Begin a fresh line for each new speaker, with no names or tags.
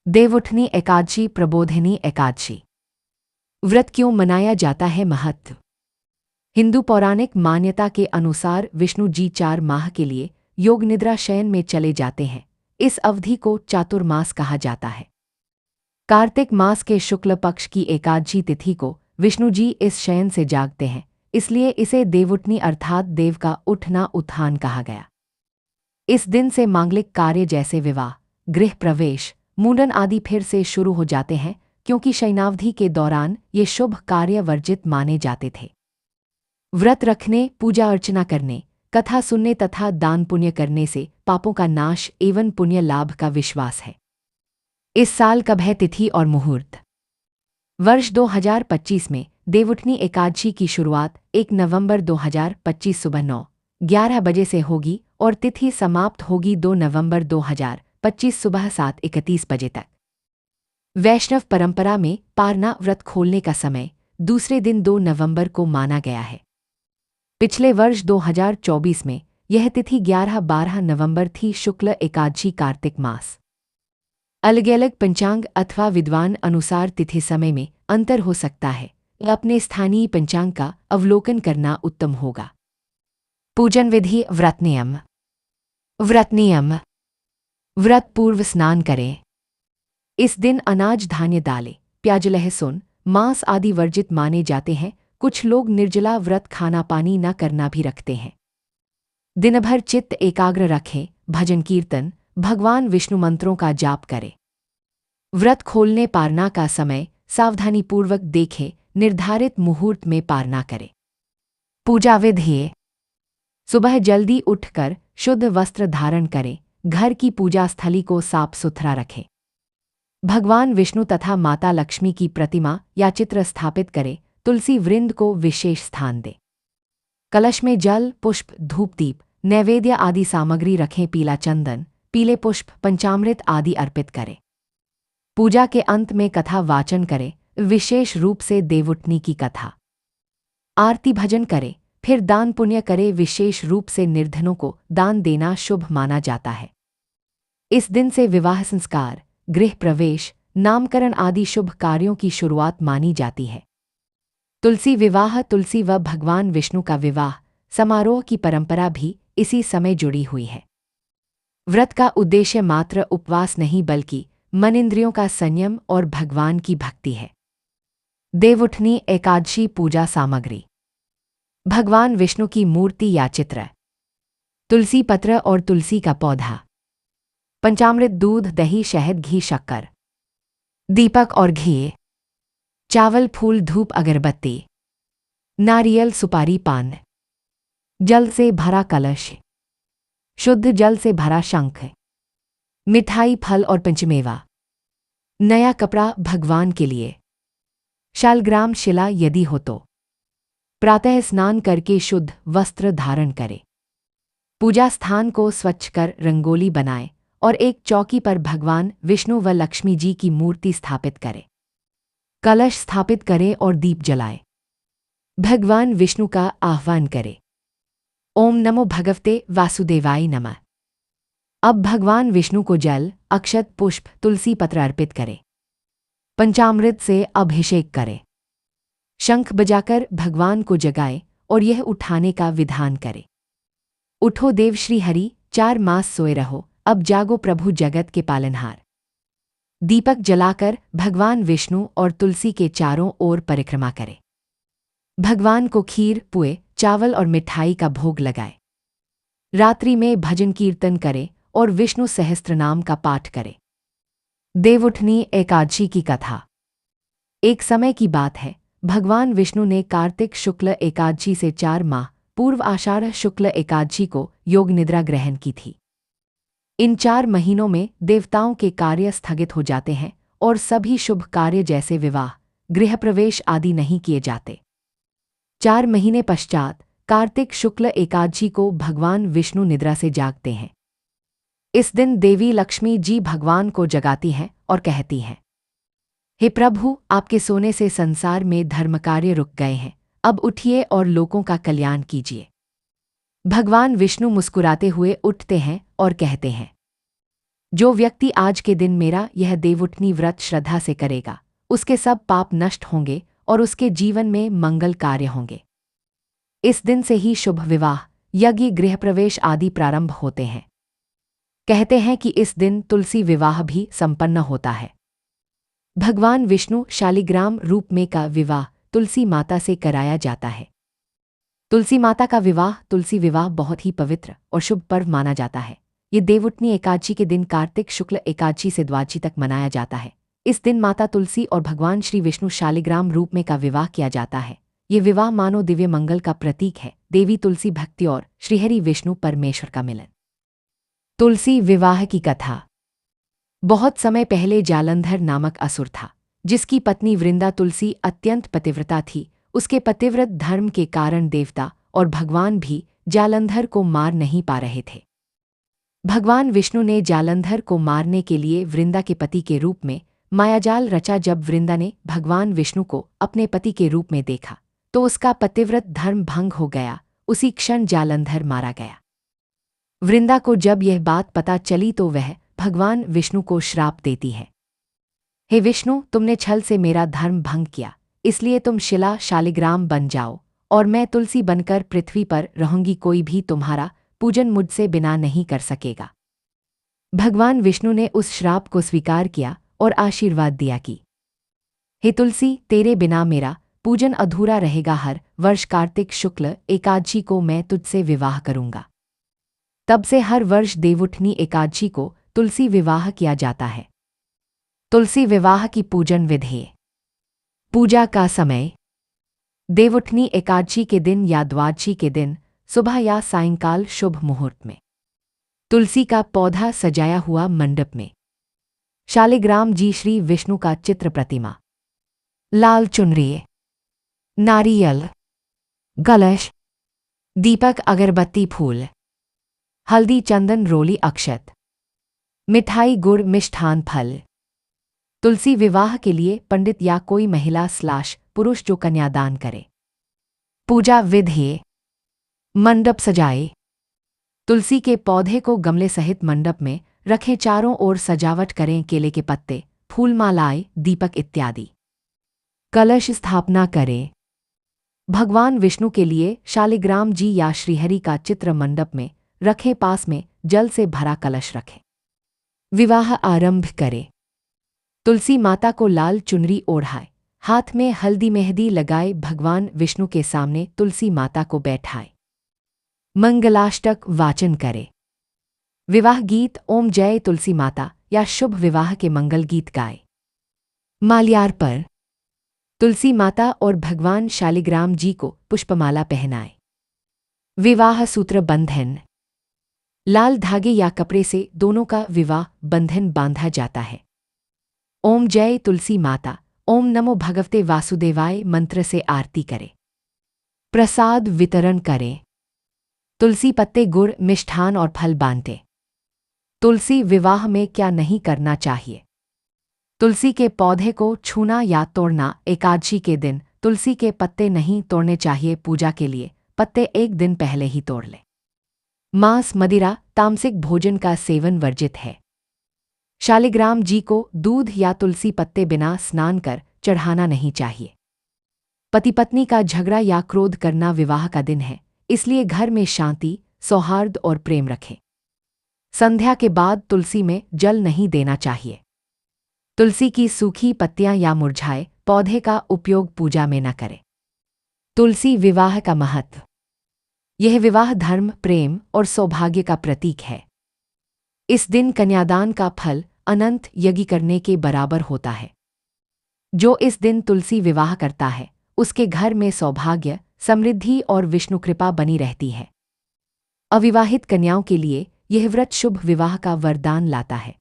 देवउठनी एकादशी, प्रबोधिनी एकादशी। व्रत क्यों मनाया जाता है? महत्व। हिंदू पौराणिक मान्यता के अनुसार विष्णु जी 4 माह के लिए योग निद्रा शयन में चले जाते हैं। इस अवधि को चातुर्मास कहा जाता है। कार्तिक मास के शुक्ल पक्ष की एकादशी तिथि को विष्णु जी इस शयन से जागते हैं, इसलिए इसे देवउठनी अर्थात देव का उठना उत्थान कहा गया। इस दिन से मांगलिक कार्य जैसे विवाह, गृह प्रवेश, मुंडन आदि फिर से शुरू हो जाते हैं, क्योंकि शयनावधि के दौरान ये शुभ कार्य वर्जित माने जाते थे। व्रत रखने, पूजा अर्चना करने, कथा सुनने तथा दान पुण्य करने से पापों का नाश एवं पुण्य लाभ का विश्वास है। इस साल कब है तिथि और मुहूर्त? वर्ष 2025 में देवउठनी एकादशी की शुरुआत 1 नवंबर 2025 सुबह 9:11 बजे से होगी और तिथि समाप्त होगी 2 नवंबर 2025 सुबह 7:31 बजे तक। वैष्णव परंपरा में पारना व्रत खोलने का समय दूसरे दिन 2 नवंबर को माना गया है। पिछले वर्ष 2024 में यह तिथि 11-12 नवंबर थी। शुक्ल एकादशी कार्तिक मास। अलग अलग पंचांग अथवा विद्वान अनुसार तिथि समय में अंतर हो सकता है। अपने स्थानीय पंचांग का अवलोकन करना उत्तम होगा। पूजन विधि। व्रत नियम। व्रत नियम। व्रत पूर्व स्नान करें। इस दिन अनाज, धान्य, दालें, प्याज, लहसुन, मांस आदि वर्जित माने जाते हैं। कुछ लोग निर्जला व्रत खाना पानी न करना भी रखते हैं। दिन भर चित्त एकाग्र रखें, भजन कीर्तन, भगवान विष्णु मंत्रों का जाप करें। व्रत खोलने पारना का समय सावधानीपूर्वक देखें, निर्धारित मुहूर्त में पारना करें। पूजा विधि। सुबह जल्दी उठकर शुद्ध वस्त्र धारण करें, घर की पूजा स्थली को साफ सुथरा रखें। भगवान विष्णु तथा माता लक्ष्मी की प्रतिमा या चित्र स्थापित करें। तुलसी वृंद को विशेष स्थान दें। कलश में जल, पुष्प, धूप, दीप, नैवेद्य आदि सामग्री रखें। पीला चंदन, पीले पुष्प, पंचामृत आदि अर्पित करें। पूजा के अंत में कथा वाचन करें, विशेष रूप से देवउठनी की कथा। आरती भजन करें, फिर दान पुण्य करें। विशेष रूप से निर्धनों को दान देना शुभ माना जाता है। इस दिन से विवाह संस्कार, गृह प्रवेश, नामकरण आदि शुभ कार्यों की शुरुआत मानी जाती है। तुलसी विवाह। तुलसी व भगवान विष्णु का विवाह समारोह की परंपरा भी इसी समय जुड़ी हुई है। व्रत का उद्देश्य मात्र उपवास नहीं बल्कि मन इंद्रियों का संयम और भगवान की भक्ति है। देवउठनी एकादशी पूजा सामग्री। भगवान विष्णु की मूर्ति या चित्र, तुलसी पत्र और तुलसी का पौधा, पंचामृत, दूध, दही, शहद, घी, शक्कर, दीपक और घी, चावल, फूल, धूप, अगरबत्ती, नारियल, सुपारी, पान, जल से भरा कलश, शुद्ध जल से भरा शंख, मिठाई, फल और पंचमेवा, नया कपड़ा भगवान के लिए, शालग्राम शिला यदि हो तो, प्रातः स्नान करके शुद्ध वस्त्र धारण करें। पूजा स्थान को स्वच्छ कर रंगोली बनाएं और एक चौकी पर भगवान विष्णु व लक्ष्मी जी की मूर्ति स्थापित करें। कलश स्थापित करें और दीप जलाएं। भगवान विष्णु का आह्वान करें। ओम नमो भगवते वासुदेवाय नमः। अब भगवान विष्णु को जल, अक्षत, पुष्प, तुलसी पत्र अर्पित करें। पंचामृत से अभिषेक करें। शंख बजाकर भगवान को जगाएं और यह उठाने का विधान करें। उठो देव श्री हरि, 4 मास सोए रहो, अब जागो प्रभु जगत के पालनहार। दीपक जलाकर भगवान विष्णु और तुलसी के चारों ओर परिक्रमा करें। भगवान को खीर, पुए, चावल और मिठाई का भोग लगाएं। रात्रि में भजन कीर्तन करें और विष्णु सहस्त्रनाम का पाठ करें। देवउठनी एकादशी की कथा। एक समय की बात है, भगवान विष्णु ने कार्तिक शुक्ल एकादशी से 4 माह पूर्व आषाढ़ शुक्ल एकादशी को योग निद्रा ग्रहण की थी। इन 4 महीनों में देवताओं के कार्य स्थगित हो जाते हैं और सभी शुभ कार्य जैसे विवाह, गृह प्रवेश आदि नहीं किए जाते। 4 महीने पश्चात कार्तिक शुक्ल एकादशी को भगवान विष्णु निद्रा से जागते हैं। इस दिन देवी लक्ष्मी जी भगवान को जगाती हैं और कहती हैं, हे प्रभु, आपके सोने से संसार में धर्म कार्य रुक गए हैं, अब उठिए और लोगों का कल्याण कीजिए। भगवान विष्णु मुस्कुराते हुए उठते हैं और कहते हैं, जो व्यक्ति आज के दिन मेरा यह देवउठनी व्रत श्रद्धा से करेगा, उसके सब पाप नष्ट होंगे और उसके जीवन में मंगल कार्य होंगे। इस दिन से ही शुभ विवाह, यज्ञ, गृह प्रवेश आदि प्रारंभ होते हैं। कहते हैं कि इस दिन तुलसी विवाह भी संपन्न होता है। भगवान विष्णु शालिग्राम रूप में का विवाह तुलसी माता से कराया जाता है। तुलसी माता का विवाह तुलसी विवाह बहुत ही पवित्र और शुभ पर्व माना जाता है। ये देवउठनी एकादशी के दिन कार्तिक शुक्ल एकादशी से द्वादशी तक मनाया जाता है। इस दिन माता तुलसी और भगवान श्री विष्णु शालिग्राम रूप में का विवाह किया जाता है। ये विवाह मानो दिव्य मंगल का प्रतीक है। देवी तुलसी भक्ति और श्रीहरि विष्णु परमेश्वर का मिलन। तुलसी विवाह की कथा। बहुत समय पहले जालंधर नामक असुर था, जिसकी पत्नी वृंदा तुलसी अत्यंत पतिव्रता थी। उसके पतिव्रत धर्म के कारण देवता और भगवान भी जालंधर को मार नहीं पा रहे थे। भगवान विष्णु ने जालंधर को मारने के लिए वृंदा के पति के रूप में मायाजाल रचा। जब वृंदा ने भगवान विष्णु को अपने पति के रूप में देखा तो उसका पतिव्रत धर्म भंग हो गया। उसी क्षण जालंधर मारा गया। वृंदा को जब यह बात पता चली तो वह भगवान विष्णु को श्राप देती है। हे विष्णु, तुमने छल से मेरा धर्म भंग किया, इसलिए तुम शिला शालिग्राम बन जाओ और मैं तुलसी बनकर पृथ्वी पर रहूंगी। कोई भी तुम्हारा पूजन मुझसे बिना नहीं कर सकेगा। भगवान विष्णु ने उस श्राप को स्वीकार किया और आशीर्वाद दिया कि हे तुलसी, तेरे बिना मेरा पूजन अधूरा रहेगा। हर वर्ष कार्तिक शुक्ल एकादशी को मैं तुझसे विवाह करूंगा। तब से हर वर्ष देवउठनी एकादशी को तुलसी विवाह किया जाता है। तुलसी विवाह की पूजन विधि। पूजा का समय। देवउठनी एकादशी के दिन या द्वादशी के दिन सुबह या सायंकाल शुभ मुहूर्त में। तुलसी का पौधा सजाया हुआ मंडप में। शालिग्राम जी श्री विष्णु का चित्र प्रतिमा। लाल चुनरी, नारियल, कलश, दीपक, अगरबत्ती, फूल, हल्दी, चंदन, रोली, अक्षत, मिठाई, गुड़, मिष्ठान, फल। तुलसी विवाह के लिए पंडित या कोई महिला / पुरुष जो कन्यादान करे। पूजा विधि। मंडप सजाए। तुलसी के पौधे को गमले सहित मंडप में रखें। चारों ओर सजावट करें। केले के पत्ते, फूल, मालाएं, दीपक इत्यादि। कलश स्थापना करें। भगवान विष्णु के लिए शालिग्राम जी या श्रीहरि का चित्र मंडप में रखें। पास में जल से भरा कलश रखें। विवाह आरंभ करें। तुलसी माता को लाल चुनरी ओढ़ाए, हाथ में हल्दी मेहंदी लगाए। भगवान विष्णु के सामने तुलसी माता को बैठाए। मंगलाष्टक वाचन करे। विवाह गीत ओम जय तुलसी माता या शुभ विवाह के मंगल गीत गाए। माल्यार्पण। तुलसी माता और भगवान शालिग्राम जी को पुष्पमाला पहनाए। विवाह सूत्र बंधन। लाल धागे या कपड़े से दोनों का विवाह बंधन बांधा जाता है। ओम जय तुलसी माता, ओम नमो भगवते वासुदेवाय मंत्र से आरती करें। प्रसाद वितरण करें। तुलसी पत्ते, गुड़, मिष्ठान और फल बांटें। तुलसी विवाह में क्या नहीं करना चाहिए। तुलसी के पौधे को छूना या तोड़ना। एकादशी के दिन तुलसी के पत्ते नहीं तोड़ने चाहिए। पूजा के लिए पत्ते एक दिन पहले ही तोड़ लें। मांस, मदिरा, तामसिक भोजन का सेवन वर्जित है। शालिग्राम जी को दूध या तुलसी पत्ते बिना स्नान कर चढ़ाना नहीं चाहिए। पति पत्नी का झगड़ा या क्रोध करना विवाह का दिन है, इसलिए घर में शांति, सौहार्द और प्रेम रखें। संध्या के बाद तुलसी में जल नहीं देना चाहिए। तुलसी की सूखी पत्तियां या मुरझाए पौधे का उपयोग पूजा में न करें। तुलसी विवाह का महत्व। यह विवाह धर्म, प्रेम और सौभाग्य का प्रतीक है। इस दिन कन्यादान का फल अनंत यज्ञ करने के बराबर होता है। जो इस दिन तुलसी विवाह करता है, उसके घर में सौभाग्य, समृद्धि और विष्णु कृपा बनी रहती है। अविवाहित कन्याओं के लिए यह व्रत शुभ विवाह का वरदान लाता है।